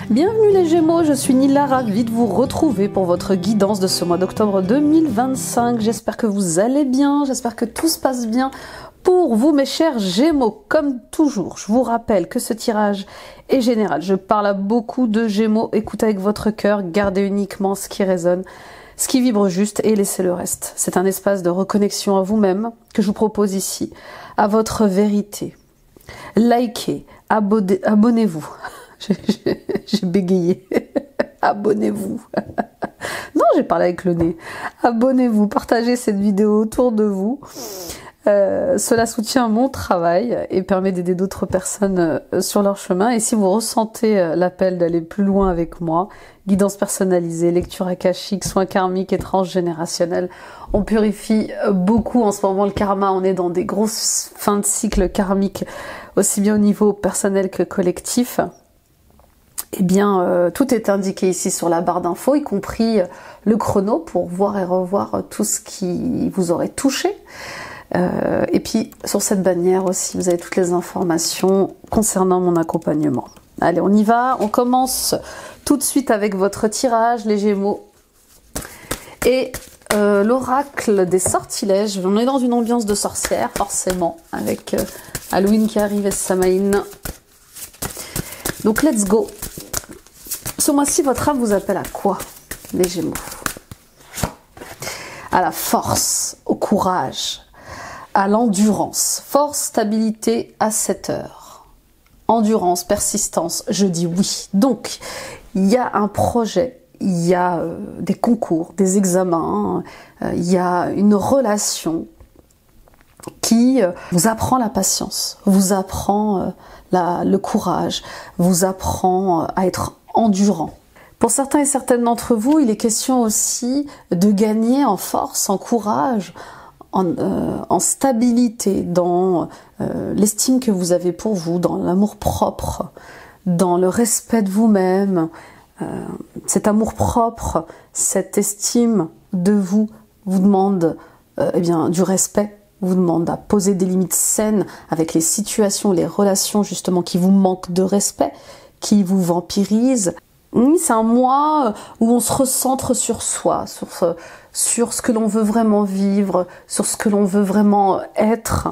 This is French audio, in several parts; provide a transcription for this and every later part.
Bienvenue les Gémeaux, je suis Nila, ravie de vous retrouver pour votre guidance de ce mois d'octobre 2025. J'espère que vous allez bien, j'espère que tout se passe bien pour vous mes chers Gémeaux. Comme toujours, je vous rappelle que ce tirage est général. Je parle à beaucoup de Gémeaux, écoutez avec votre cœur, gardez uniquement ce qui résonne, ce qui vibre juste et laissez le reste. C'est un espace de reconnexion à vous-même que je vous propose ici, à votre vérité. Likez, abonnez-vous. J'ai bégayé. Abonnez-vous. Non, j'ai parlé avec le nez. Abonnez-vous, partagez cette vidéo autour de vous. Cela soutient mon travail et permet d'aider d'autres personnes sur leur chemin. Et si vous ressentez l'appel d'aller plus loin avec moi, guidance personnalisée, lecture akashique, soins karmiques et transgénérationnels, on purifie beaucoup en ce moment le karma. On est dans des grosses fins de cycle karmique, aussi bien au niveau personnel que collectif. Eh bien, tout est indiqué ici sur la barre d'infos, y compris le chrono pour voir et revoir tout ce qui vous aurait touché. Et puis, sur cette bannière aussi, vous avez toutes les informations concernant mon accompagnement. Allez, on y va. On commence tout de suite avec votre tirage, les Gémeaux. Et l'oracle des sortilèges. On est dans une ambiance de sorcière, forcément, avec Halloween qui arrive et Samhain. Donc, let's go. Ce mois-ci, votre âme vous appelle à quoi, les Gémeaux? À la force, au courage, à l'endurance. Force, stabilité à 7 heures. Endurance, persistance, je dis oui. Donc, il y a un projet, il y a des concours, des examens, il y a une relation qui vous apprend la patience, vous apprend le courage, vous apprend à être endurant. Pour certains et certaines d'entre vous, il est question aussi de gagner en force, en courage, en stabilité, dans l'estime que vous avez pour vous, dans l'amour propre, dans le respect de vous-même. Cet amour propre, cette estime de vous demande eh bien, du respect, vous demande à poser des limites saines avec les situations, les relations justement qui vous manquent de respect, qui vous vampirisent. Oui, c'est un mois où on se recentre sur soi, sur ce que l'on veut vraiment vivre, sur ce que l'on veut vraiment être.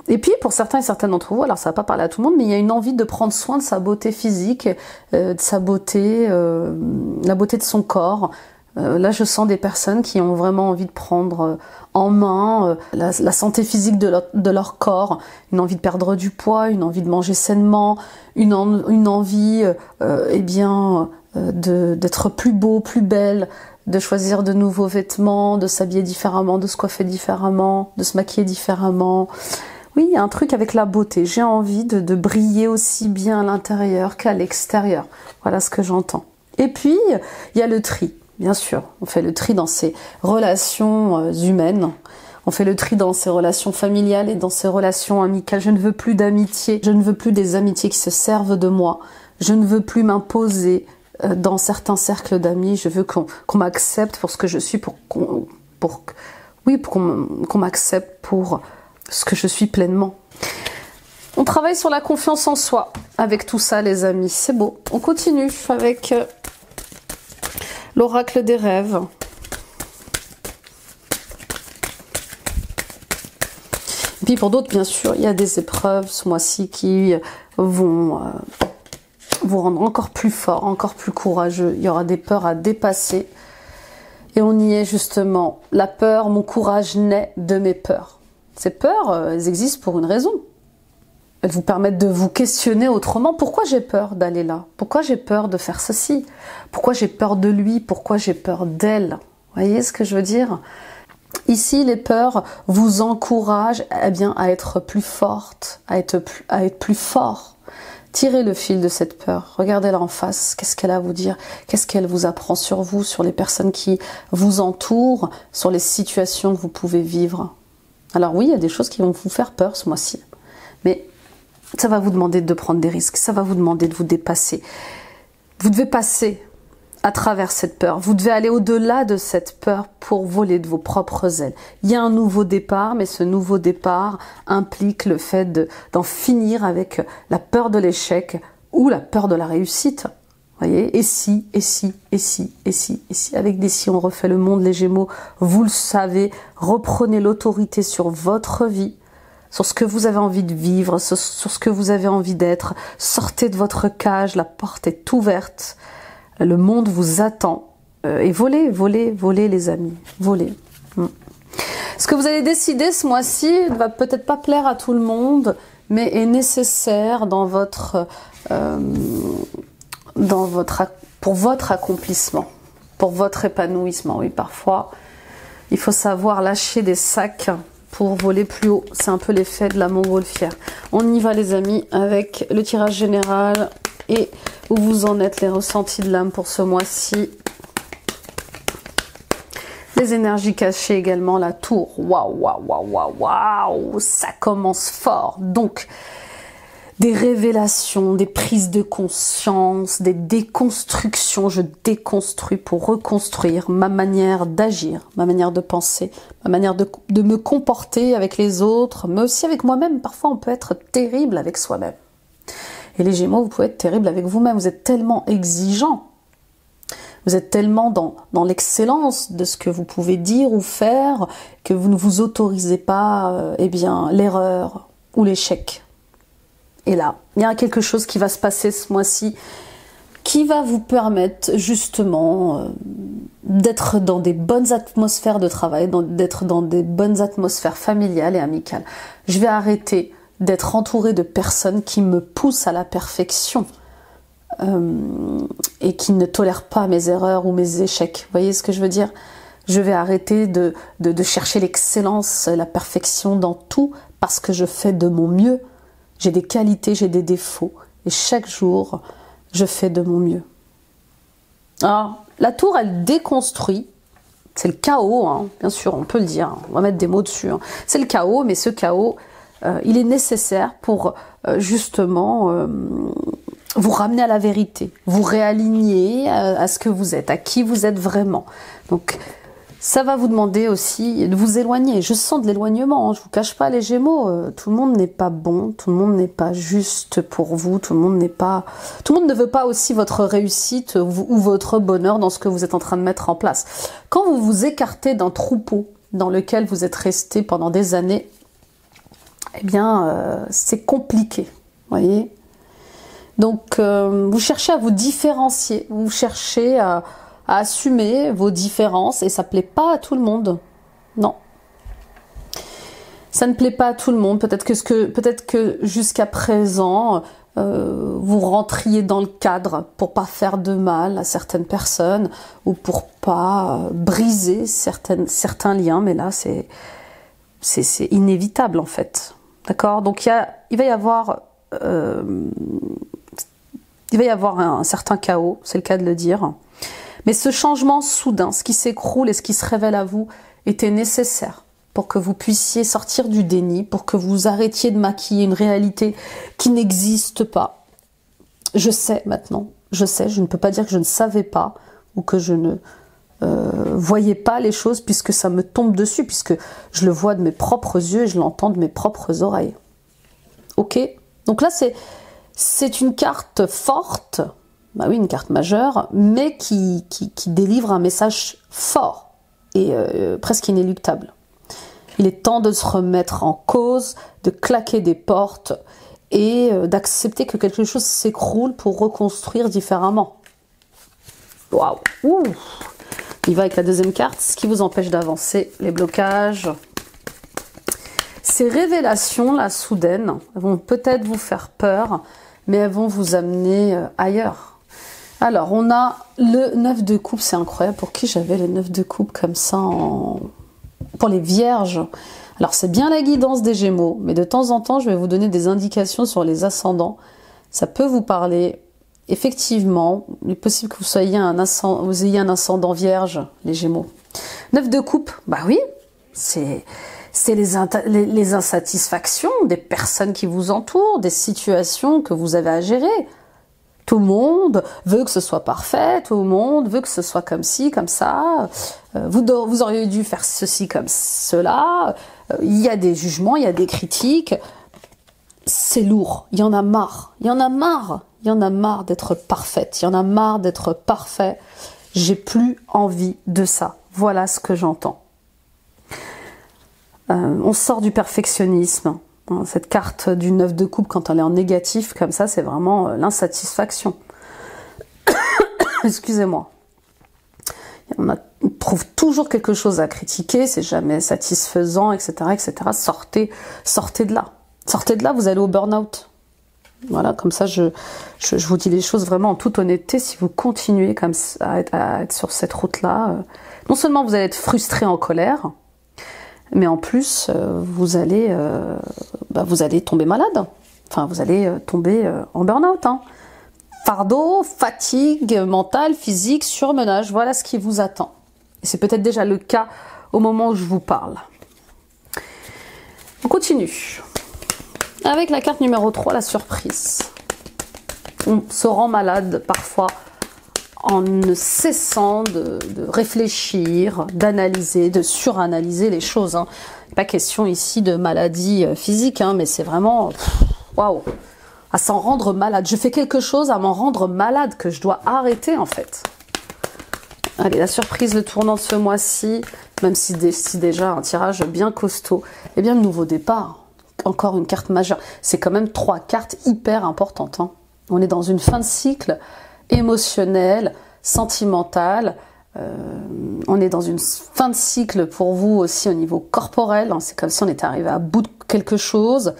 Et puis pour certains et certaines d'entre vous, alors ça va pas parler à tout le monde, mais il y a une envie de prendre soin de sa beauté physique, de sa beauté, la beauté de son corps. Là, je sens des personnes qui ont vraiment envie de prendre en main la santé physique de leur corps, une envie de perdre du poids, une envie de manger sainement, une envie eh bien, d'être plus beau, plus belle, de choisir de nouveaux vêtements, de s'habiller différemment, de se coiffer différemment, de se maquiller différemment. Oui, il y a un truc avec la beauté. J'ai envie de briller aussi bien à l'intérieur qu'à l'extérieur. Voilà ce que j'entends. Et puis, il y a le tri. Bien sûr, on fait le tri dans ces relations humaines, on fait le tri dans ces relations familiales et dans ces relations amicales. Je ne veux plus d'amitié, je ne veux plus des amitiés qui se servent de moi, je ne veux plus m'imposer dans certains cercles d'amis, je veux qu'on m'accepte pour ce que je suis, pour qu'on m'accepte pour ce que je suis pleinement. On travaille sur la confiance en soi avec tout ça les amis, c'est beau. On continue avec l'oracle des rêves. Et puis pour d'autres, bien sûr, il y a des épreuves ce mois-ci qui vont vous rendre encore plus fort, encore plus courageux. Il y aura des peurs à dépasser. Et on y est justement. La peur, mon courage naît de mes peurs. Ces peurs, elles existent pour une raison. Elles vous permettent de vous questionner autrement. Pourquoi j'ai peur d'aller là? Pourquoi j'ai peur de faire ceci? Pourquoi j'ai peur de lui? Pourquoi j'ai peur d'elle? Vous voyez ce que je veux dire? Ici, les peurs vous encouragent eh bien, à être plus forte, à être plus fort. Tirez le fil de cette peur. Regardez-la en face. Qu'est-ce qu'elle a à vous dire? Qu'est-ce qu'elle vous apprend sur vous, sur les personnes qui vous entourent, sur les situations que vous pouvez vivre? Alors oui, il y a des choses qui vont vous faire peur ce mois-ci. Mais ça va vous demander de prendre des risques, ça va vous demander de vous dépasser. Vous devez passer à travers cette peur. Vous devez aller au-delà de cette peur pour voler de vos propres ailes. Il y a un nouveau départ, mais ce nouveau départ implique le fait d'en finir avec la peur de l'échec ou la peur de la réussite. Voyez, et si, et si, et si, et si, et si. Avec des si, on refait le monde, les Gémeaux. Vous le savez, reprenez l'autorité sur votre vie, sur ce que vous avez envie de vivre, sur ce que vous avez envie d'être. Sortez de votre cage, la porte est ouverte. Le monde vous attend. Et volez, volez, volez les amis, volez. Ce que vous allez décider ce mois-ci ne va peut-être pas plaire à tout le monde, mais est nécessaire dans pour votre accomplissement, pour votre épanouissement. Oui, parfois, il faut savoir lâcher des sacs pour voler plus haut. C'est un peu l'effet de la montgolfière. On y va les amis avec le tirage général et où vous en êtes, les ressentis de l'âme pour ce mois-ci. Les énergies cachées également, la tour. Waouh, waouh, waouh, waouh, waouh, ça commence fort. Donc, des révélations, des prises de conscience, des déconstructions. Je déconstruis pour reconstruire ma manière d'agir, ma manière de penser, ma manière de me comporter avec les autres, mais aussi avec moi-même. Parfois, on peut être terrible avec soi-même. Et les Gémeaux, vous pouvez être terrible avec vous-même. Vous êtes tellement exigeant. Vous êtes tellement dans l'excellence de ce que vous pouvez dire ou faire que vous ne vous autorisez pas l'erreur ou l'échec. Et là, il y a quelque chose qui va se passer ce mois-ci qui va vous permettre justement d'être dans des bonnes atmosphères de travail, d'être dans des bonnes atmosphères familiales et amicales. Je vais arrêter d'être entourée de personnes qui me poussent à la perfection. Et qui ne tolèrent pas mes erreurs ou mes échecs. Vous voyez ce que je veux dire? Je vais arrêter de chercher l'excellence, la perfection dans tout parce que je fais de mon mieux. J'ai des qualités, j'ai des défauts. Et chaque jour, je fais de mon mieux. Alors, la tour, elle déconstruit. C'est le chaos, hein, bien sûr, on peut le dire. On va mettre des mots dessus. Hein. C'est le chaos, mais ce chaos, il est nécessaire pour justement... vous ramener à la vérité, vous réaligner à ce que vous êtes, à qui vous êtes vraiment. Donc, ça va vous demander aussi de vous éloigner. Je sens de l'éloignement, hein, je vous cache pas les Gémeaux. Tout le monde n'est pas bon, tout le monde n'est pas juste pour vous, tout le monde ne veut pas aussi votre réussite ou votre bonheur dans ce que vous êtes en train de mettre en place. Quand vous vous écartez d'un troupeau dans lequel vous êtes resté pendant des années, eh bien, c'est compliqué, voyez. Donc, vous cherchez à vous différencier, vous cherchez à assumer vos différences et ça ne plaît pas à tout le monde. Non. Ça ne plaît pas à tout le monde. Peut-être que jusqu'à présent, vous rentriez dans le cadre pour pas faire de mal à certaines personnes ou pour pas briser certains liens. Mais là, c'est inévitable en fait. D'accord? Donc, il va y avoir un certain chaos, c'est le cas de le dire. Mais ce changement soudain, ce qui s'écroule et ce qui se révèle à vous, était nécessaire pour que vous puissiez sortir du déni, pour que vous arrêtiez de maquiller une réalité qui n'existe pas. Je sais maintenant, je ne peux pas dire que je ne savais pas ou que je ne voyais pas les choses puisque ça me tombe dessus, puisque je le vois de mes propres yeux et je l'entends de mes propres oreilles. Ok? Donc là, c'est une carte forte, bah oui, une carte majeure, mais qui délivre un message fort et presque inéluctable. Il est temps de se remettre en cause, de claquer des portes et d'accepter que quelque chose s'écroule pour reconstruire différemment. Waouh! Il va avec la deuxième carte, ce qui vous empêche d'avancer, les blocages. Ces révélations, là, soudaines, vont peut-être vous faire peur, mais elles vont vous amener ailleurs. Alors, on a le 9 de coupe, c'est incroyable. Pour qui j'avais le 9 de coupe comme ça pour les vierges? Alors, c'est bien la guidance des Gémeaux, mais de temps en temps, je vais vous donner des indications sur les ascendants. Ça peut vous parler. Effectivement, il est possible que vous ayez un ascendant vierge, les Gémeaux. 9 de coupe, bah oui, c'est les insatisfactions des personnes qui vous entourent, des situations que vous avez à gérer. Tout le monde veut que ce soit parfait, tout le monde veut que ce soit comme ci, comme ça. Vous auriez dû faire ceci comme cela. Il y a des jugements, il y a des critiques. c'est lourd, il y en a marre, il y en a marre, il y en a marre d'être parfaite, il y en a marre d'être parfait, j'ai plus envie de ça. Voilà ce que j'entends. On sort du perfectionnisme. Cette carte du 9 de coupe, quand elle est en négatif, comme ça, c'est vraiment l'insatisfaction. Excusez-moi. On trouve toujours quelque chose à critiquer, c'est jamais satisfaisant, etc., etc. Sortez de là. Sortez de là, vous allez au burn-out. Voilà, comme ça, je vous dis les choses vraiment en toute honnêteté. Si vous continuez comme ça, à être sur cette route-là, non seulement vous allez être frustré, en colère, mais en plus, vous allez tomber malade. Enfin, vous allez tomber en burn-out. Hein. Fardeau, fatigue mentale, physique, surmenage, voilà ce qui vous attend. Et c'est peut-être déjà le cas au moment où je vous parle. On continue. Avec la carte numéro 3, la surprise. On se rend malade parfois en ne cessant de réfléchir, d'analyser, de suranalyser les choses. Hein. Pas question ici de maladie physique, hein, mais c'est vraiment... Waouh, à s'en rendre malade. Je fais quelque chose à m'en rendre malade, que je dois arrêter en fait. Allez, la surprise, le tournant de ce mois-ci, même si déjà un tirage bien costaud, eh bien le nouveau départ. Encore une carte majeure. C'est quand même 3 cartes hyper importantes. Hein. On est dans une fin de cycle émotionnelle, sentimentale. On est dans une fin de cycle pour vous aussi au niveau corporel. Hein. C'est comme si on était arrivé à bout de quelque chose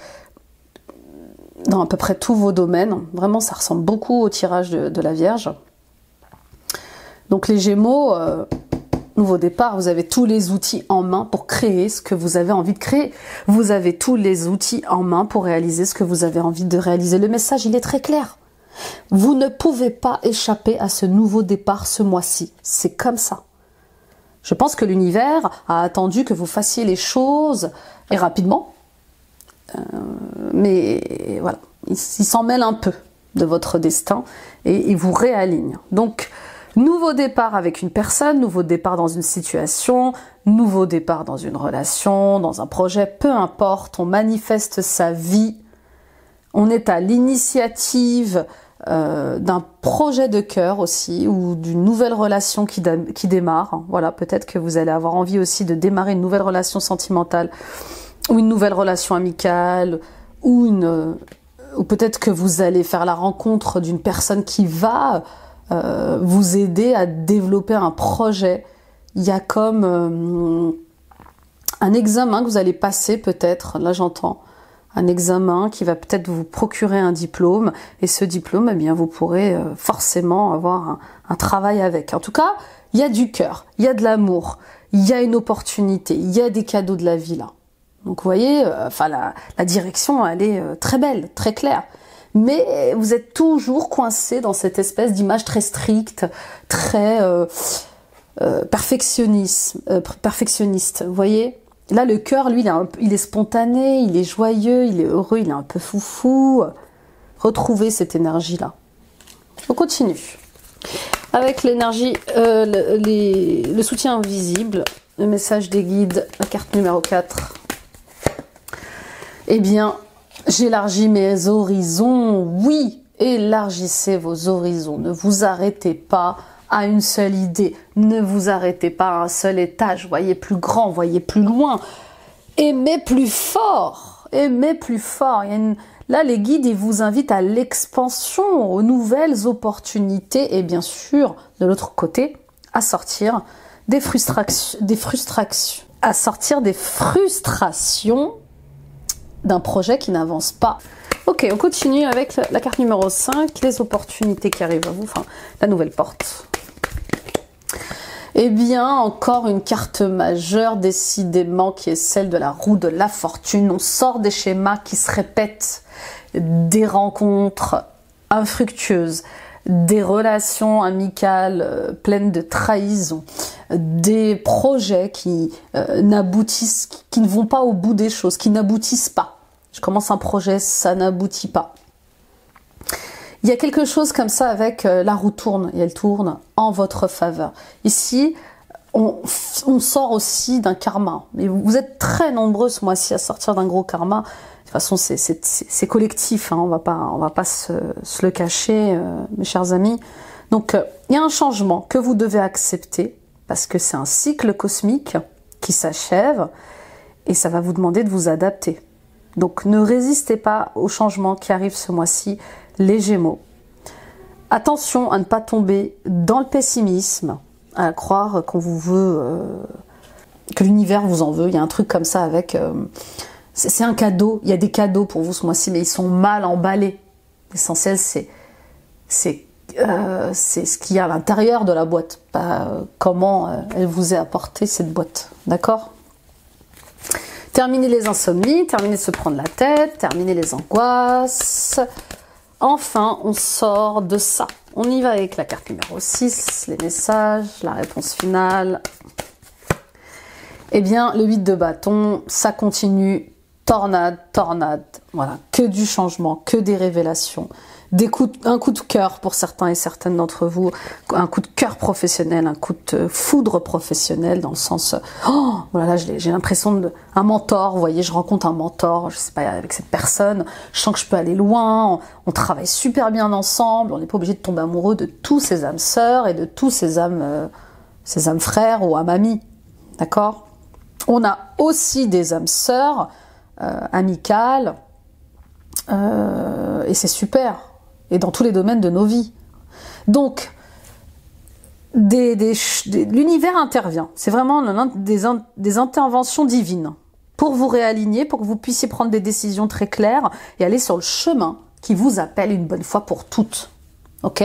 dans à peu près tous vos domaines. Vraiment, ça ressemble beaucoup au tirage de la Vierge. Donc les Gémeaux... nouveau départ, vous avez tous les outils en main pour créer ce que vous avez envie de créer. Vous avez tous les outils en main pour réaliser ce que vous avez envie de réaliser. Le message, il est très clair. Vous ne pouvez pas échapper à ce nouveau départ ce mois-ci. C'est comme ça. Je pense que l'univers a attendu que vous fassiez les choses, et rapidement. Mais voilà, il s'en mêle un peu de votre destin et il vous réaligne. Donc, nouveau départ avec une personne, nouveau départ dans une situation, nouveau départ dans une relation, dans un projet, peu importe, on manifeste sa vie, on est à l'initiative d'un projet de cœur aussi, ou d'une nouvelle relation qui démarre. Voilà, peut-être que vous allez avoir envie aussi de démarrer une nouvelle relation sentimentale, ou une nouvelle relation amicale, ou peut-être que vous allez faire la rencontre d'une personne qui va... vous aider à développer un projet. Il y a comme un examen que vous allez passer peut-être, là j'entends, un examen qui va peut-être vous procurer un diplôme, et ce diplôme, eh bien, vous pourrez forcément avoir un travail avec. En tout cas, il y a du cœur, il y a de l'amour, il y a une opportunité, il y a des cadeaux de la vie là. Donc vous voyez, la direction, elle est très belle, très claire. Mais vous êtes toujours coincé dans cette espèce d'image très stricte, très perfectionniste. Vous voyez, là le cœur, lui, il est spontané, il est joyeux, il est heureux, il est un peu foufou. Retrouvez cette énergie-là. On continue. Avec l'énergie, le soutien invisible, le message des guides, la carte numéro 4. Eh bien... j'élargis mes horizons, oui, élargissez vos horizons, ne vous arrêtez pas à une seule idée, ne vous arrêtez pas à un seul étage, voyez plus grand, voyez plus loin, aimez plus fort, aimez plus fort. Là, les guides, ils vous invitent à l'expansion, aux nouvelles opportunités et bien sûr, de l'autre côté, à sortir des frustrations, à sortir des frustrations d'un projet qui n'avance pas. Ok, on continue avec la carte numéro 5, les opportunités qui arrivent à vous, enfin, la nouvelle porte. Eh bien, encore une carte majeure, décidément, qui est celle de la roue de la fortune. On sort des schémas qui se répètent, des rencontres infructueuses, des relations amicales pleines de trahison, des projets qui n'aboutissent, qui ne vont pas au bout des choses, qui n'aboutissent pas. Je commence un projet, ça n'aboutit pas. Il y a quelque chose comme ça avec la roue tourne, et elle tourne en votre faveur. Ici, on sort aussi d'un karma. Et vous êtes très nombreux ce mois-ci à sortir d'un gros karma. De toute façon, c'est collectif, hein, on va pas se le cacher, mes chers amis. Donc, il y a un changement que vous devez accepter, parce que c'est un cycle cosmique qui s'achève, et ça va vous demander de vous adapter. Donc, ne résistez pas au changement qui arrive ce mois-ci, les Gémeaux. Attention à ne pas tomber dans le pessimisme, à croire qu'on vous veut, que l'univers vous en veut. Il y a un truc comme ça avec... c'est un cadeau, il y a des cadeaux pour vous ce mois-ci, mais ils sont mal emballés. L'essentiel, c'est ce qu'il y a à l'intérieur de la boîte, pas comment elle vous est apportée, cette boîte. D'accord ? Terminez les insomnies, terminez de se prendre la tête, terminez les angoisses. Enfin, on sort de ça. On y va avec la carte numéro 6, les messages, la réponse finale. Eh bien, le 8 de bâton, ça continue, tornade, tornade. Voilà, que du changement, que des révélations. Un coup de cœur pour certains et certaines d'entre vous, un coup de cœur professionnel, un coup de foudre professionnel dans le sens, oh, voilà, j'ai l'impression un mentor, vous voyez, je rencontre un mentor, je sais pas, avec cette personne, je sens que je peux aller loin, on travaille super bien ensemble, on n'est pas obligé de tomber amoureux de tous ces âmes sœurs et de tous ces âmes frères ou âmes amies, d'accord? On a aussi des âmes sœurs amicales, et c'est super. Et dans tous les domaines de nos vies. Donc, l'univers intervient. C'est vraiment des interventions divines pour vous réaligner, pour que vous puissiez prendre des décisions très claires et aller sur le chemin qui vous appelle une bonne fois pour toutes. Ok ?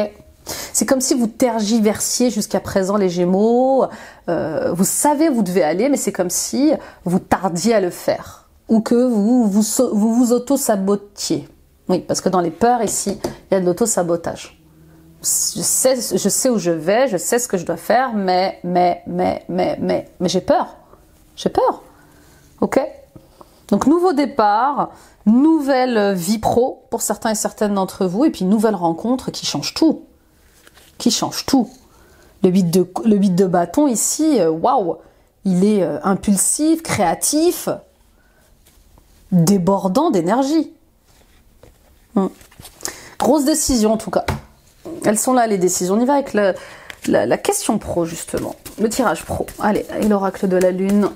C'est comme si vous tergiversiez jusqu'à présent les Gémeaux. Vous savez où vous devez aller, mais c'est comme si vous tardiez à le faire. Ou que vous auto-sabotiez. Oui, parce que dans les peurs, ici, il y a de l'auto-sabotage. Je sais où je vais, je sais ce que je dois faire, mais j'ai peur. J'ai peur. Ok ? Donc, nouveau départ, nouvelle vie pro pour certains et certaines d'entre vous, et puis nouvelle rencontre qui change tout. Qui change tout. Le 8 de bâton, ici, waouh, il est impulsif, créatif, débordant d'énergie. Grosse décision en tout cas. Elles sont là les décisions. On y va avec la question pro justement. Le tirage pro. Allez, et l'oracle de la lune.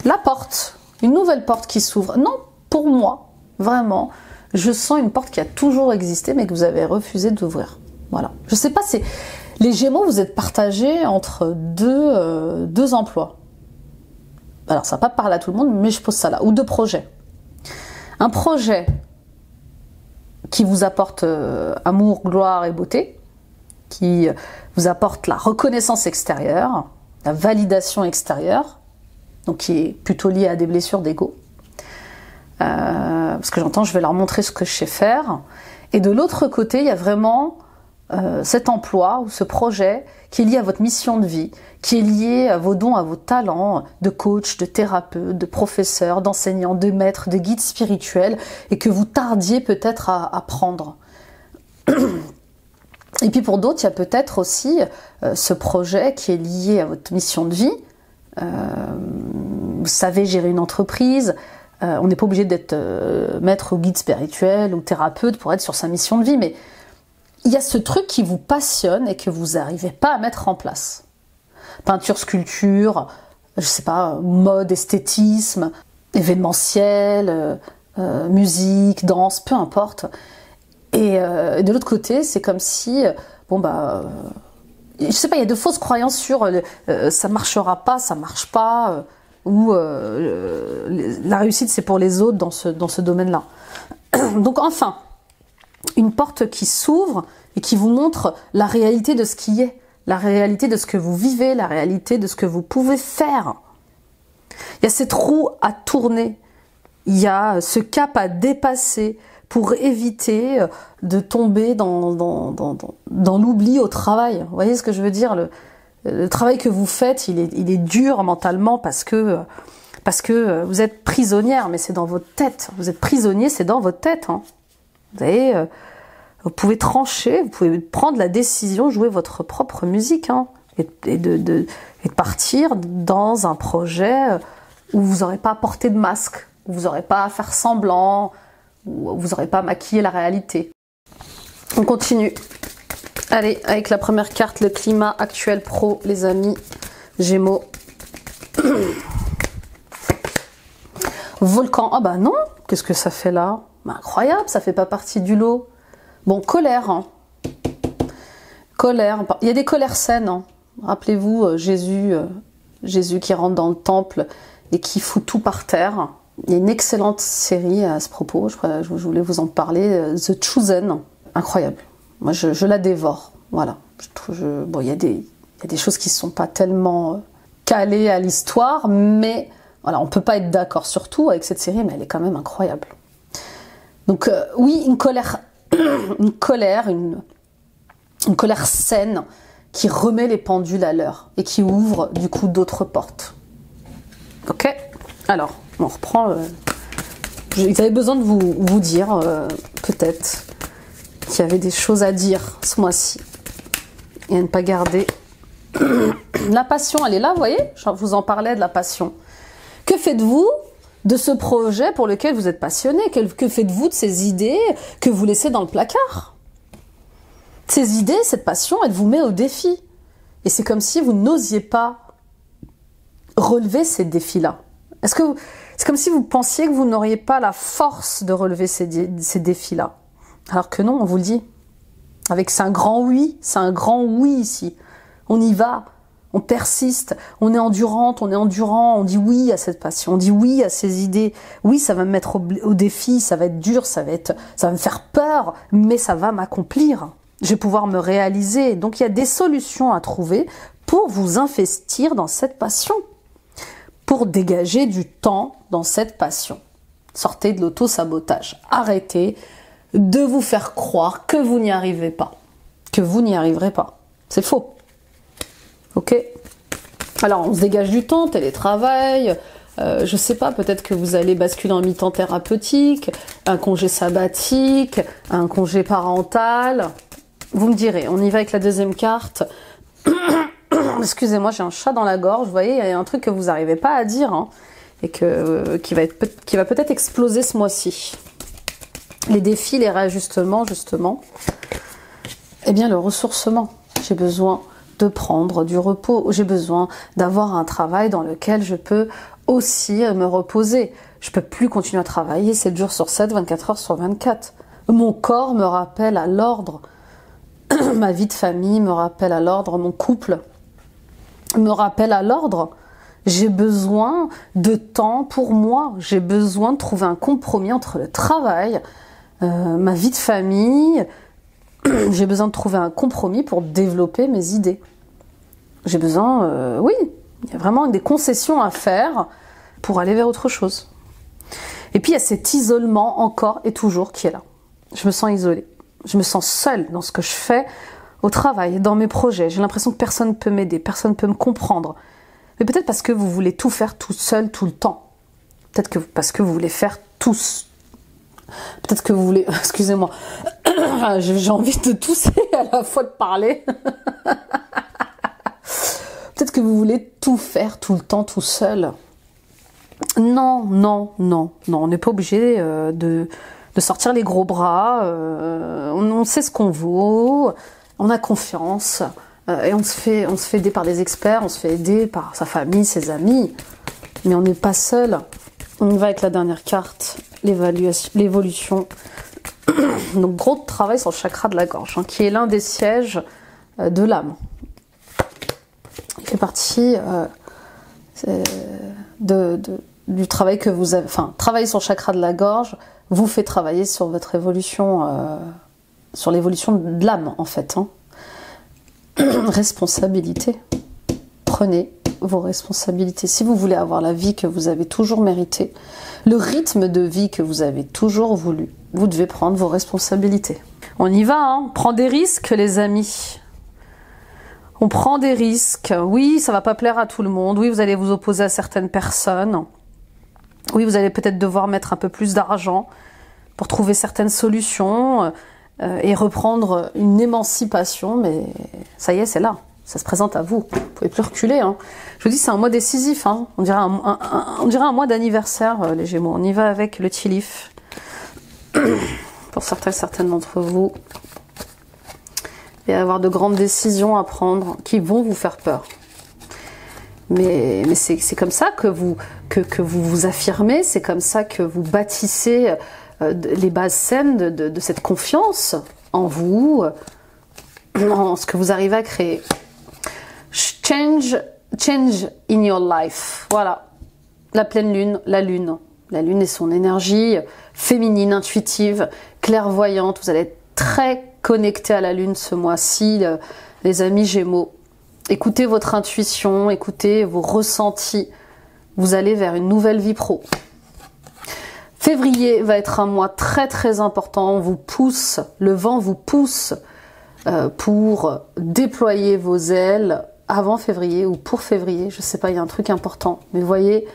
La porte. Une nouvelle porte qui s'ouvre. Non, pour moi, vraiment, je sens une porte qui a toujours existé mais que vous avez refusé d'ouvrir. Voilà. Je sais pas, les Gémeaux, vous êtes partagés entre deux emplois. Alors, ça va pas parler à tout le monde, mais je pose ça là. Ou deux projets. Un projet qui vous apporte amour, gloire et beauté, qui vous apporte la reconnaissance extérieure, la validation extérieure, donc qui est plutôt lié à des blessures d'ego. Parce que j'entends, je vais leur montrer ce que je sais faire. Et de l'autre côté, il y a vraiment cet emploi ou ce projet qui est lié à votre mission de vie, qui est lié à vos dons, à vos talents de coach, de thérapeute, de professeur, d'enseignant, de maître, de guide spirituel, et que vous tardiez peut-être à prendre. Et puis pour d'autres, il y a peut-être aussi ce projet qui est lié à votre mission de vie. Vous savez gérer une entreprise. On n'est pas obligé d'être maître ou guide spirituel ou thérapeute pour être sur sa mission de vie, mais il y a ce truc qui vous passionne et que vous n'arrivez pas à mettre en place. Peinture, sculpture, je sais pas, mode, esthétisme, événementiel, musique, danse, peu importe. Et de l'autre côté, c'est comme si, je sais pas, il y a de fausses croyances sur ça marchera pas, ça marche pas, ou la réussite c'est pour les autres dans ce domaine-là. Donc enfin, une porte qui s'ouvre et qui vous montre la réalité de ce qui est, la réalité de ce que vous vivez, la réalité de ce que vous pouvez faire. Il y a cette roue à tourner, il y a ce cap à dépasser pour éviter de tomber dans l'oubli au travail. Vous voyez ce que je veux dire ? Le travail que vous faites, il est dur mentalement parce que vous êtes prisonnière, mais c'est dans votre tête. Vous êtes prisonnier, c'est dans votre tête. Hein. Vous savez, Vous pouvez trancher, vous pouvez prendre la décision, jouer votre propre musique, hein, et de partir dans un projet où vous n'aurez pas à porter de masque, où vous n'aurez pas à faire semblant, où vous n'aurez pas à maquiller la réalité. On continue. Allez, avec la première carte, le climat actuel pro, les amis, Gémeaux. Volcan, ah bah non, qu'est-ce que ça fait là? Bah, incroyable, ça fait pas partie du lot. Bon, colère, hein. Colère, il y a des colères saines, hein. Rappelez-vous, Jésus qui rentre dans le temple et qui fout tout par terre. Il y a une excellente série à ce propos, je voulais vous en parler, The Chosen, incroyable. Moi, je la dévore, voilà. Bon, il y a des choses qui ne sont pas tellement calées à l'histoire, mais voilà, on ne peut pas être d'accord sur tout avec cette série, mais elle est quand même incroyable. Donc oui, une colère saine qui remet les pendules à l'heure et qui ouvre du coup d'autres portes. Ok? Alors, on reprend. Ils avaient besoin de vous dire peut-être qu'il y avait des choses à dire ce mois-ci et à ne pas garder. La passion, elle est là, vous voyez? Je vous en parlais de la passion. Que faites-vous de ce projet pour lequel vous êtes passionné? Que faites-vous de ces idées que vous laissez dans le placard? Ces idées, cette passion, elle vous met au défi. Et c'est comme si vous n'osiez pas relever ces défis-là. C'est comme si vous pensiez que vous n'auriez pas la force de relever ces défis-là. Alors que non, on vous le dit. C'est un grand oui ici. On y va. On persiste, on est endurante, on est endurant, on dit oui à cette passion, on dit oui à ces idées. Oui, ça va me mettre au défi, ça va être dur, ça va me faire peur, mais ça va m'accomplir. Je vais pouvoir me réaliser. Donc il y a des solutions à trouver pour vous investir dans cette passion, pour dégager du temps dans cette passion. Sortez de l'auto-sabotage. Arrêtez de vous faire croire que vous n'y arrivez pas, que vous n'y arriverez pas. C'est faux. Ok, alors on se dégage du temps, télétravail, je sais pas, peut-être que vous allez basculer en mi-temps thérapeutique, un congé sabbatique, un congé parental. Vous me direz, on y va avec la deuxième carte. Excusez-moi, j'ai un chat dans la gorge, vous voyez, il y a un truc que vous n'arrivez pas à dire, hein, et qui va peut-être exploser ce mois-ci. Les défis, les réajustements, justement. Eh bien, le ressourcement. J'ai besoin de prendre du repos. J'ai besoin d'avoir un travail dans lequel je peux aussi me reposer. Je peux plus continuer à travailler 7 jours sur 7, 24 heures sur 24. Mon corps me rappelle à l'ordre. Ma vie de famille me rappelle à l'ordre. Mon couple me rappelle à l'ordre. J'ai besoin de temps pour moi. J'ai besoin de trouver un compromis entre le travail, ma vie de famille. J'ai besoin de trouver un compromis pour développer mes idées. J'ai besoin, oui, il y a vraiment des concessions à faire pour aller vers autre chose. Et puis il y a cet isolement encore et toujours qui est là. Je me sens isolée. Je me sens seule dans ce que je fais au travail, dans mes projets. J'ai l'impression que personne ne peut m'aider, personne ne peut me comprendre. Mais peut-être parce que vous voulez tout faire tout seul tout le temps. Peut-être que parce que vous voulez faire tous. Peut-être que vous voulez... Excusez-moi. J'ai envie de tousser à la fois de parler. Peut-être que vous voulez tout faire tout le temps tout seul. Non. On n'est pas obligé de sortir les gros bras. On sait ce qu'on vaut. On a confiance. Et on se fait aider par des experts. On se fait aider par sa famille, ses amis. Mais on n'est pas seul. On y va avec la dernière carte. L'évolution. Donc gros travail sur le chakra de la gorge, hein, qui est l'un des sièges de l'âme. Il fait partie du travail que vous avez... Enfin, travailler sur le chakra de la gorge vous fait travailler sur votre évolution, sur l'évolution de l'âme en fait. Hein. Responsabilité. Prenez vos responsabilités. Si vous voulez avoir la vie que vous avez toujours méritée, le rythme de vie que vous avez toujours voulu, vous devez prendre vos responsabilités. On y va, hein. On prend des risques, les amis. On prend des risques. Oui, ça va pas plaire à tout le monde. Oui, vous allez vous opposer à certaines personnes. Oui, vous allez peut-être devoir mettre un peu plus d'argent pour trouver certaines solutions. et reprendre une émancipation, mais ça y est, c'est là. Ça se présente à vous. Vous pouvez plus reculer. Hein. Je vous dis, c'est un mois décisif. Hein. On dirait un mois d'anniversaire, les Gémeaux. On y va avec le tea leaf. Pour certaines d'entre vous. Il va y avoir de grandes décisions à prendre qui vont vous faire peur. Mais c'est comme ça que vous vous affirmez. C'est comme ça que vous bâtissez les bases saines de cette confiance en vous, en ce que vous arrivez à créer. Change in your life. Voilà. La pleine lune, la lune. La lune et son énergie féminine, intuitive, clairvoyante. Vous allez être très connecté à la lune ce mois-ci, les amis Gémeaux. Écoutez votre intuition, écoutez vos ressentis. Vous allez vers une nouvelle vie pro. Février va être un mois très très important. On vous pousse, le vent vous pousse pour déployer vos ailes avant février ou pour février. Je sais pas, il y a un truc important. Mais vous voyez,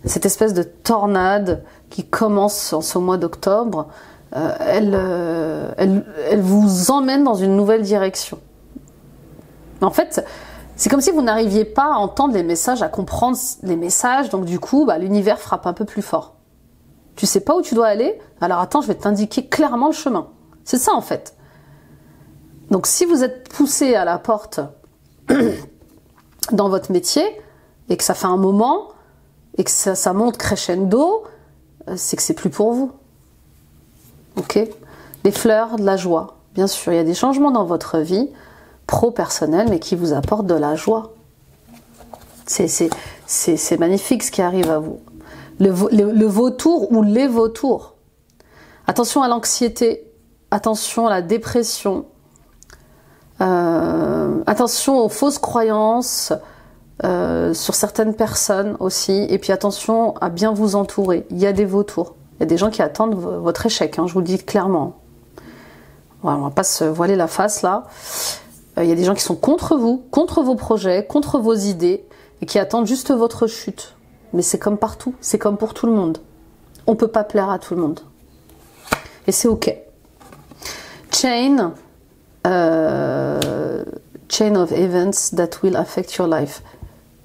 cette espèce de tornade qui commence en ce mois d'octobre, elle vous emmène dans une nouvelle direction. En fait, c'est comme si vous n'arriviez pas à entendre les messages, à comprendre les messages. Donc du coup, l'univers frappe un peu plus fort. Tu sais pas où tu dois aller? Alors attends, je vais t'indiquer clairement le chemin. C'est ça en fait. Donc si vous êtes poussé à la porte dans votre métier et que ça fait un moment et que ça monte crescendo, c'est que c'est plus pour vous. Ok? Les fleurs de la joie. Bien sûr, il y a des changements dans votre vie pro-personnelle, mais qui vous apportent de la joie. C'est magnifique ce qui arrive à vous. Le vautour ou les vautours. Attention à l'anxiété, attention à la dépression, attention aux fausses croyances sur certaines personnes aussi, et puis attention à bien vous entourer. Il y a des vautours, il y a des gens qui attendent votre échec, hein, je vous le dis clairement. Voilà, on va pas se voiler la face là. Il y a des gens qui sont contre vous, contre vos projets, contre vos idées, et qui attendent juste votre chute. Mais c'est comme partout, c'est comme pour tout le monde. On ne peut pas plaire à tout le monde. Et c'est ok. Chain of events that will affect your life.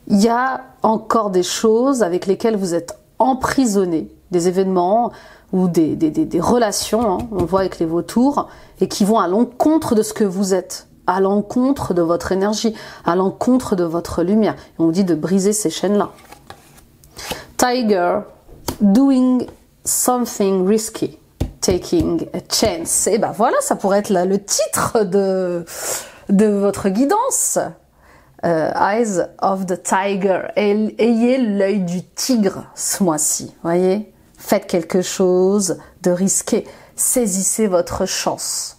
Il y a encore des choses avec lesquelles vous êtes emprisonné, des événements ou des relations, hein, on voit avec les vautours, et qui vont à l'encontre de ce que vous êtes, à l'encontre de votre énergie, à l'encontre de votre lumière. Et on vous dit de briser ces chaînes-là. Tiger, doing something risky, taking a chance. Et ben voilà, ça pourrait être là le titre de votre guidance. Eyes of the Tiger. Ayez l'œil du tigre ce mois-ci, voyez. Faites quelque chose de risqué. Saisissez votre chance.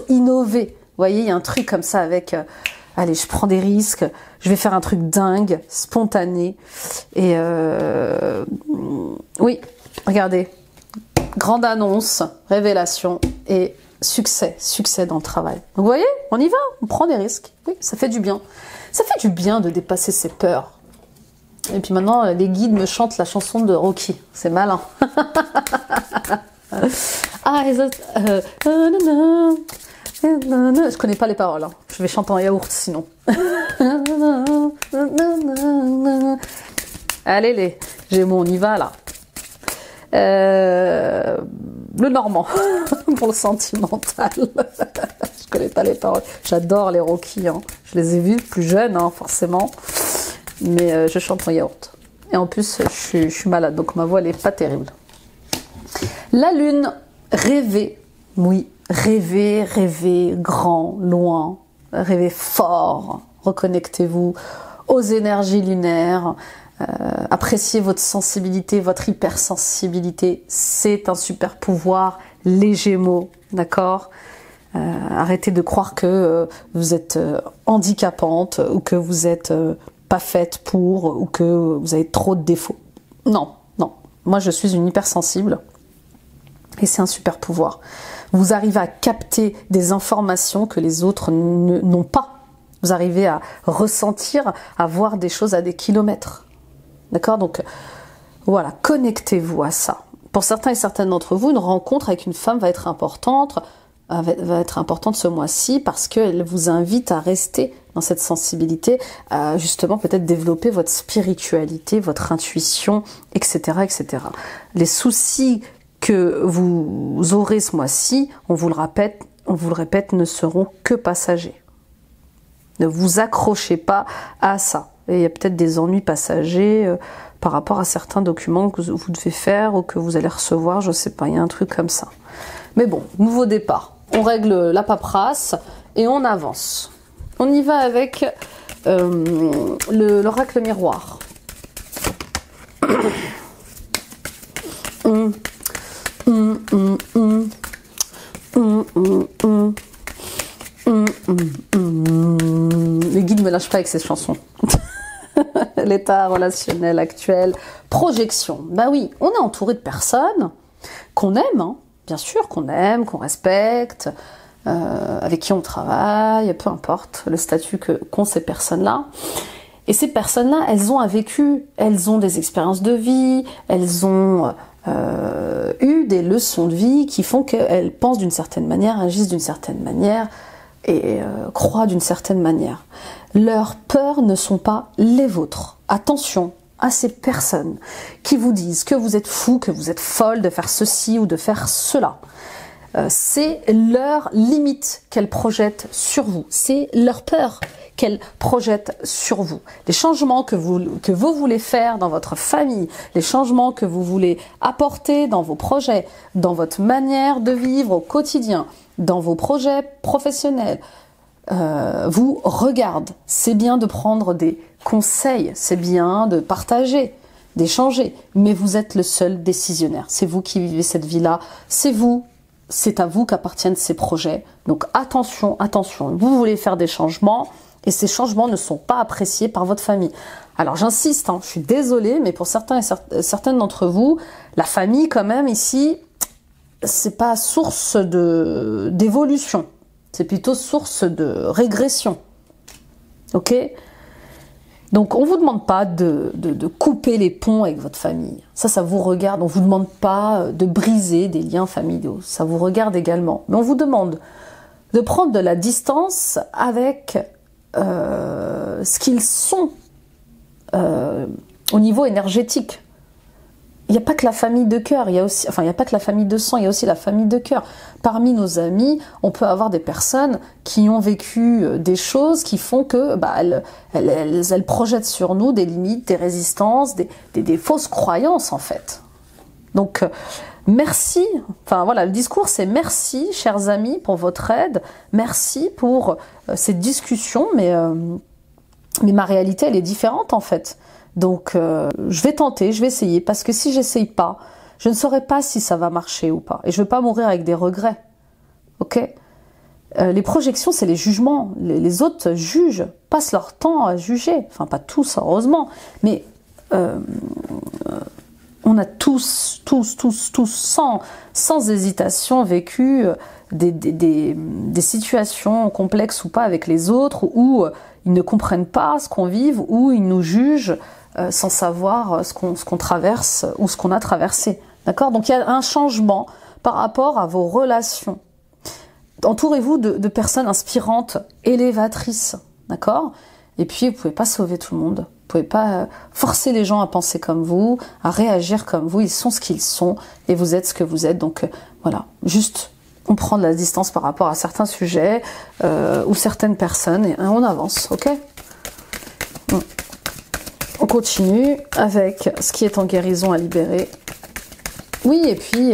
Innovez. Vous voyez, il y a un truc comme ça avec... allez, je prends des risques, je vais faire un truc dingue, spontané. Et oui, regardez. Grande annonce, révélation et succès dans le travail. Donc vous voyez, on y va, on prend des risques. Oui, ça fait du bien. Ça fait du bien de dépasser ses peurs. Et puis maintenant, les guides me chantent la chanson de Rocky. C'est malin. Je connais pas les paroles. Hein. Je vais chanter en yaourt sinon. Allez les Gémeaux, on y va là. Le normand pour le sentimental. Je connais pas les paroles. J'adore les Rocky. Hein. Je les ai vus plus jeunes, hein, forcément. Mais je chante en yaourt. Et en plus, je suis malade, donc ma voix elle est pas terrible. La lune, rêvez. Oui, rêvez grand, loin. Rêvez fort. Reconnectez-vous aux énergies lunaires. Appréciez votre sensibilité, votre hypersensibilité. C'est un super pouvoir, les Gémeaux, d'accord? Arrêtez de croire que vous êtes handicapante ou que vous êtes pas faite pour ou que vous avez trop de défauts. Non, non. Moi, je suis une hypersensible et c'est un super pouvoir. Vous arrivez à capter des informations que les autres n'ont pas. Vous arrivez à ressentir, à voir des choses à des kilomètres. D'accord? Donc, voilà, connectez-vous à ça. Pour certains et certaines d'entre vous, une rencontre avec une femme va être importante. va être importante ce mois-ci parce qu'elle vous invite à rester dans cette sensibilité, à justement peut-être développer votre spiritualité, votre intuition, etc., etc. Les soucis que vous aurez ce mois-ci, on vous le répète, ne seront que passagers. Ne vous accrochez pas à ça. Et il y a peut-être des ennuis passagers par rapport à certains documents que vous devez faire ou que vous allez recevoir, je sais pas, il y a un truc comme ça. Mais bon, nouveau départ. On règle la paperasse et on avance. On y va avec l'oracle miroir. Les guides ne me lâchent pas avec ces chansons. L'état relationnel actuel, projection. Bah oui, on est entouré de personnes qu'on aime, hein, bien sûr qu'on aime, qu'on respecte, avec qui on travaille, peu importe le statut qu'ont ces personnes-là. Et ces personnes-là, elles ont un vécu, elles ont des expériences de vie, elles ont eu des leçons de vie qui font qu'elles pensent d'une certaine manière, agissent d'une certaine manière et croient d'une certaine manière. Leurs peurs ne sont pas les vôtres. Attention à ces personnes qui vous disent que vous êtes fou, que vous êtes folle de faire ceci ou de faire cela. C'est leur limite qu'elles projettent sur vous. C'est leur peur qu'elles projettent sur vous. Les changements que vous voulez faire dans votre famille, les changements que vous voulez apporter dans vos projets, dans votre manière de vivre au quotidien, dans vos projets professionnels, vous regardent. C'est bien de prendre des conseils, c'est bien de partager, d'échanger, mais vous êtes le seul décisionnaire. C'est vous qui vivez cette vie-là, c'est à vous qu'appartiennent ces projets. Donc attention, attention, vous voulez faire des changements et ces changements ne sont pas appréciés par votre famille. Alors j'insiste, hein, je suis désolée, mais pour certains et certaines d'entre vous, la famille quand même ici, c'est pas source d'évolution. C'est plutôt source de régression. Ok? Donc, on ne vous demande pas de couper les ponts avec votre famille. Ça vous regarde. On ne vous demande pas de briser des liens familiaux. Ça vous regarde également. Mais on vous demande de prendre de la distance avec ce qu'ils sont au niveau énergétique. Il n'y a pas que la famille de cœur, il n'y a pas que la famille de sang, il y a aussi la famille de cœur. Parmi nos amis, on peut avoir des personnes qui ont vécu des choses qui font que elles projettent sur nous des limites, des résistances, des fausses croyances en fait. Donc merci, enfin voilà, le discours c'est merci chers amis pour votre aide, merci pour cette discussion, mais ma réalité elle est différente en fait. Donc, je vais tenter, je vais essayer, parce que si j'essaye pas, je ne saurais pas si ça va marcher ou pas. Et je veux pas mourir avec des regrets. Ok? Les projections, c'est les jugements. Les autres jugent, passent leur temps à juger. Enfin, pas tous, heureusement. Mais on a tous, sans hésitation, vécu des situations complexes ou pas avec les autres, où ils ne comprennent pas ce qu'on vit, où ils nous jugent, sans savoir ce qu'on traverse ou ce qu'on a traversé. D'accord? Donc il y a un changement par rapport à vos relations. Entourez-vous de personnes inspirantes, élévatrices. D'accord? Et puis vous ne pouvez pas sauver tout le monde. Vous ne pouvez pas forcer les gens à penser comme vous, à réagir comme vous. Ils sont ce qu'ils sont et vous êtes ce que vous êtes. Donc voilà, juste on prend de la distance par rapport à certains sujets ou certaines personnes et on avance, ok? On continue avec ce qui est en guérison à libérer. Oui, et puis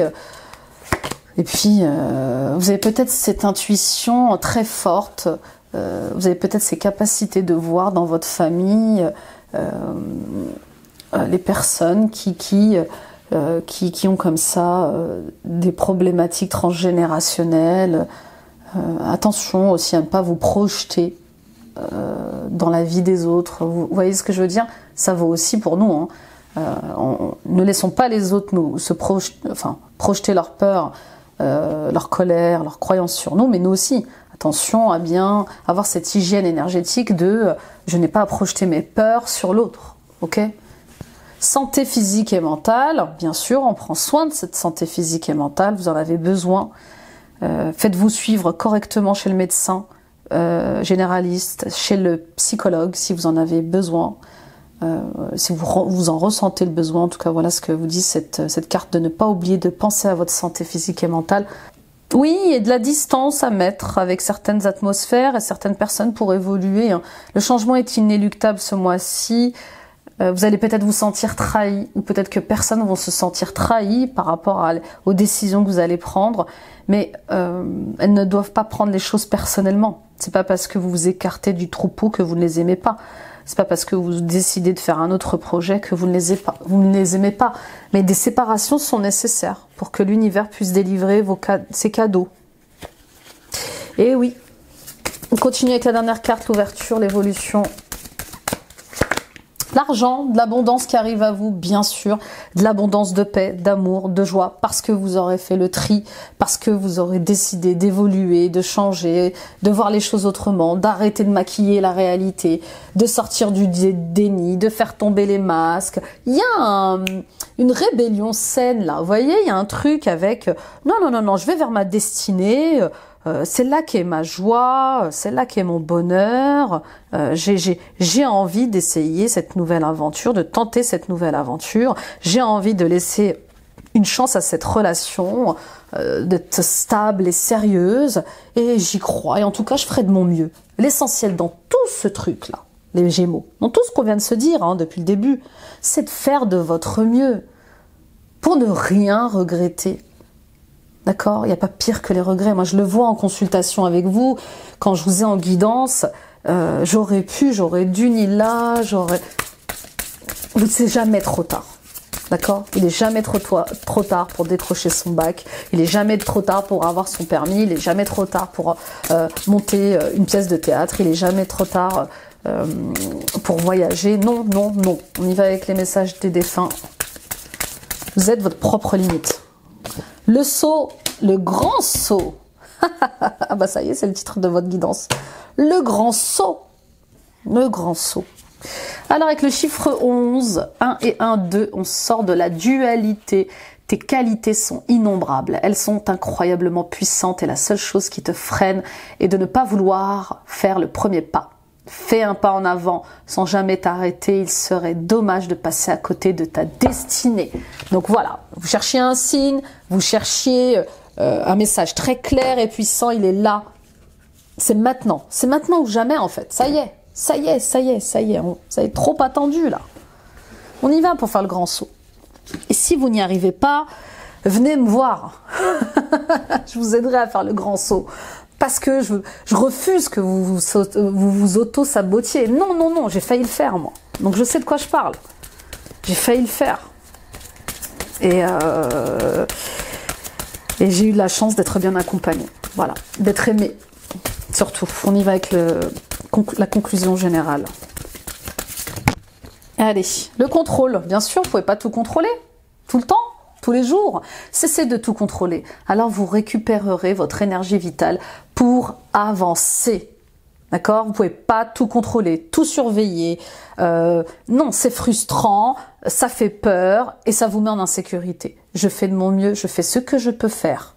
vous avez peut-être cette intuition très forte, vous avez peut-être ces capacités de voir dans votre famille les personnes qui ont comme ça des problématiques transgénérationnelles. Attention aussi à ne pas vous projeter dans la vie des autres. Vous voyez ce que je veux dire? Ça vaut aussi pour nous. Ne laissons pas les autres nous projeter leur peur, leur colère, leurs croyances sur nous, mais nous aussi. Attention à bien avoir cette hygiène énergétique de je n'ai pas à projeter mes peurs sur l'autre. Ok? Santé physique et mentale, bien sûr, on prend soin de cette santé physique et mentale, vous en avez besoin. Faites-vous suivre correctement chez le médecin généraliste, chez le psychologue si vous en avez besoin. Si vous en ressentez le besoin, en tout cas voilà ce que vous dit cette carte, de ne pas oublier de penser à votre santé physique et mentale. Oui, et de la distance à mettre avec certaines atmosphères et certaines personnes pour évoluer. Le changement est inéluctable ce mois-ci. Vous allez peut-être vous sentir trahi, ou peut-être que personne va se sentir trahi par rapport aux décisions que vous allez prendre, mais elles ne doivent pas prendre les choses personnellement. C'est pas parce que vous vous écartez du troupeau que vous ne les aimez pas. C'est pas parce que vous décidez de faire un autre projet que vous ne les aimez pas. Mais des séparations sont nécessaires pour que l'univers puisse délivrer ses cadeaux. Et oui, on continue avec la dernière carte, l'ouverture, l'évolution. L'argent, de l'abondance qui arrive à vous, bien sûr, de l'abondance de paix, d'amour, de joie, parce que vous aurez fait le tri, parce que vous aurez décidé d'évoluer, de changer, de voir les choses autrement, d'arrêter de maquiller la réalité, de sortir du déni, de faire tomber les masques. Il y a une rébellion saine là, vous voyez, il y a un truc avec non, je vais vers ma destinée. C'est là qu'est ma joie, c'est là qu'est mon bonheur. J'ai envie d'essayer cette nouvelle aventure, de tenter cette nouvelle aventure. J'ai envie de laisser une chance à cette relation, d'être stable et sérieuse. Et j'y crois. Et en tout cas, je ferai de mon mieux. L'essentiel dans tout ce truc-là, les Gémeaux, dans tout ce qu'on vient de se dire depuis le début, c'est de faire de votre mieux pour ne rien regretter. D'accord? Il n'y a pas pire que les regrets. Moi, je le vois en consultation avec vous, quand je vous ai en guidance, j'aurais dû, ni là, Vous, c'est jamais trop tard. D'accord? Il n'est jamais trop tard pour décrocher son bac. Il n'est jamais trop tard pour avoir son permis. Il n'est jamais trop tard pour monter une pièce de théâtre. Il n'est jamais trop tard pour voyager. Non. On y va avec les messages des défunts. Vous êtes votre propre limite. Le saut, le grand saut. Ah bah ça y est, c'est le titre de votre guidance. Le grand saut. Le grand saut. Alors avec le chiffre 11, 1 et 1, 2, on sort de la dualité. Tes qualités sont innombrables. Elles sont incroyablement puissantes et la seule chose qui te freine est de ne pas vouloir faire le premier pas. Fais un pas en avant sans jamais t'arrêter. Il serait dommage de passer à côté de ta destinée. Donc voilà, vous cherchiez un signe, vous cherchiez un message très clair et puissant. Il est là. C'est maintenant. C'est maintenant ou jamais en fait. Ça y est. Ça y est. Trop attendu là. On y va pour faire le grand saut. Et si vous n'y arrivez pas, venez me voir. Je vous aiderai à faire le grand saut. Parce que je refuse que vous auto-sabotiez. Non, j'ai failli le faire, moi. Donc je sais de quoi je parle. J'ai failli le faire. Et j'ai eu de la chance d'être bien accompagnée. Voilà, d'être aimée. Surtout, on y va avec la conclusion générale. Allez, le contrôle. Bien sûr, vous ne pouvez pas tout contrôler. Tout le temps. Tous les jours, cessez de tout contrôler. Alors vous récupérerez votre énergie vitale pour avancer. D'accord? Vous pouvez pas tout contrôler, tout surveiller. Non, c'est frustrant, ça fait peur et ça vous met en insécurité. Je fais de mon mieux, je fais ce que je peux faire.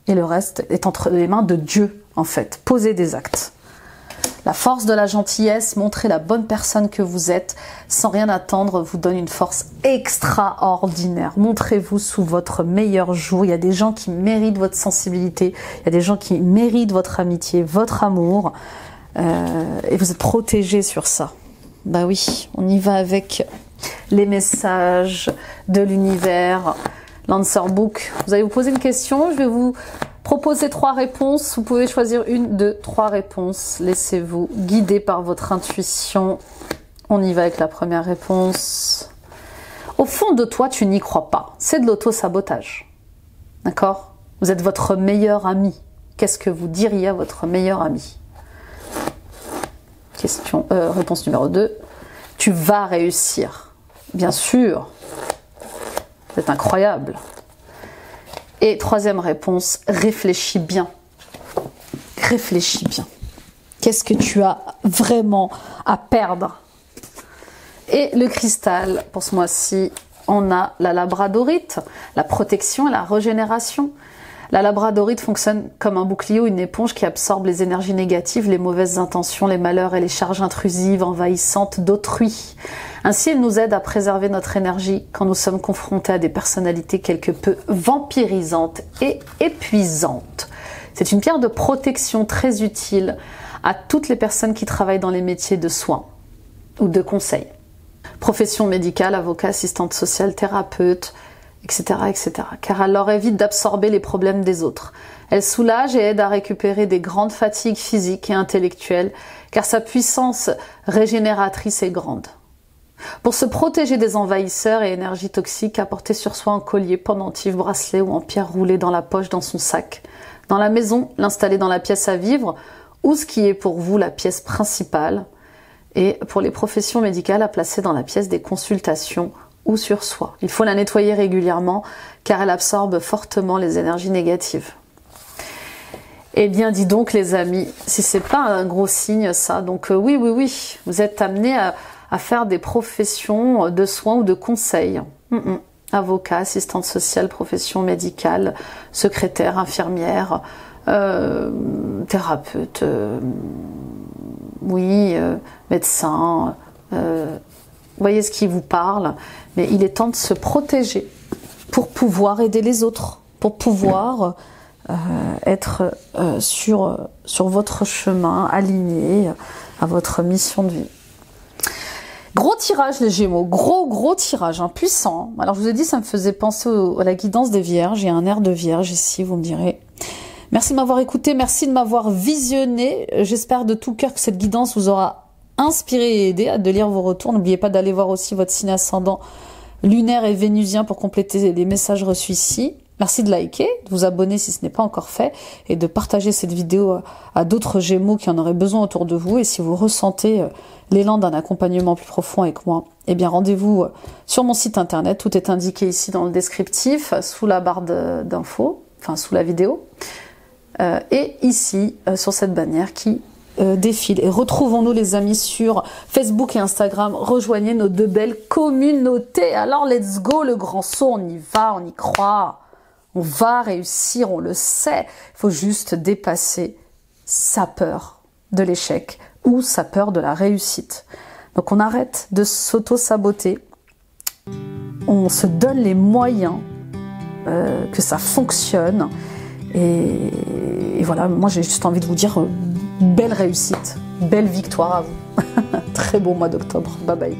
Et le reste est entre les mains de Dieu, en fait. Posez des actes. La force de la gentillesse, montrer la bonne personne que vous êtes, sans rien attendre, vous donne une force extraordinaire. Montrez-vous sous votre meilleur jour. Il y a des gens qui méritent votre sensibilité, il y a des gens qui méritent votre amitié, votre amour, et vous êtes protégés sur ça. Bah oui, on y va avec les messages de l'univers, l'Answer Book. Vous allez vous poser une question, je vais vous proposer 3 réponses. Vous pouvez choisir une, 2, 3 réponses. Laissez-vous guider par votre intuition. On y va avec la première réponse. Au fond de toi, tu n'y crois pas. C'est de l'auto-sabotage. D'accord? Vous êtes votre meilleur ami. Qu'est-ce que vous diriez à votre meilleur ami? Réponse numéro 2. Tu vas réussir. Bien sûr. C'est incroyable. Et 3e réponse, réfléchis bien. Réfléchis bien. Qu'est-ce que tu as vraiment à perdre? Et le cristal, pour ce mois-ci, on a la labradorite, la protection et la régénération. La labradorite fonctionne comme un bouclier ou une éponge qui absorbe les énergies négatives, les mauvaises intentions, les malheurs et les charges intrusives, envahissantes d'autrui. Ainsi, elle nous aide à préserver notre énergie quand nous sommes confrontés à des personnalités quelque peu vampirisantes et épuisantes. C'est une pierre de protection très utile à toutes les personnes qui travaillent dans les métiers de soins ou de conseil. Profession médicale, avocat, assistante sociale, thérapeute, etc., etc. Car elle leur évite d'absorber les problèmes des autres. Elle soulage et aide à récupérer des grandes fatigues physiques et intellectuelles, car sa puissance régénératrice est grande. Pour se protéger des envahisseurs et énergies toxiques, apportez sur soi un collier, pendentif, bracelet ou en pierre roulée dans la poche, dans son sac. Dans la maison, l'installer dans la pièce à vivre, ou ce qui est pour vous la pièce principale, et pour les professions médicales, à placer dans la pièce des consultations ou sur soi. Il faut la nettoyer régulièrement car elle absorbe fortement les énergies négatives. Eh bien, dis donc les amis, si c'est pas un gros signe ça, donc oui, vous êtes amenés à faire des professions de soins ou de conseil. Avocat, assistante sociale, profession médicale, secrétaire, infirmière, thérapeute, médecin, voyez ce qui vous parle, mais il est temps de se protéger pour pouvoir aider les autres, pour pouvoir être sur votre chemin, aligné à votre mission de vie. Gros tirage les Gémeaux, gros tirage, puissant. Alors je vous ai dit, ça me faisait penser à la guidance des Vierges, il y a un air de Vierge ici, vous me direz. Merci de m'avoir écouté, merci de m'avoir visionné. J'espère de tout cœur que cette guidance vous aura inspiré et aidé. Hâte de lire vos retours. N'oubliez pas d'aller voir aussi votre signe ascendant lunaire et vénusien pour compléter les messages reçus ici. Merci de liker, de vous abonner si ce n'est pas encore fait et de partager cette vidéo à d'autres Gémeaux qui en auraient besoin autour de vous. Et si vous ressentez l'élan d'un accompagnement plus profond avec moi, eh bien rendez-vous sur mon site internet. Tout est indiqué ici dans le descriptif, sous la barre d'infos, enfin sous la vidéo. Et ici, sur cette bannière qui défile. Et retrouvons-nous les amis sur Facebook et Instagram. Rejoignez nos deux belles communautés. Alors let's go, le grand saut, on y va, on y croit. On va réussir, on le sait. Il faut juste dépasser sa peur de l'échec ou sa peur de la réussite. Donc on arrête de s'auto-saboter. On se donne les moyens que ça fonctionne. Et voilà, moi j'ai juste envie de vous dire belle réussite, belle victoire à vous. Très bon mois d'octobre. Bye bye.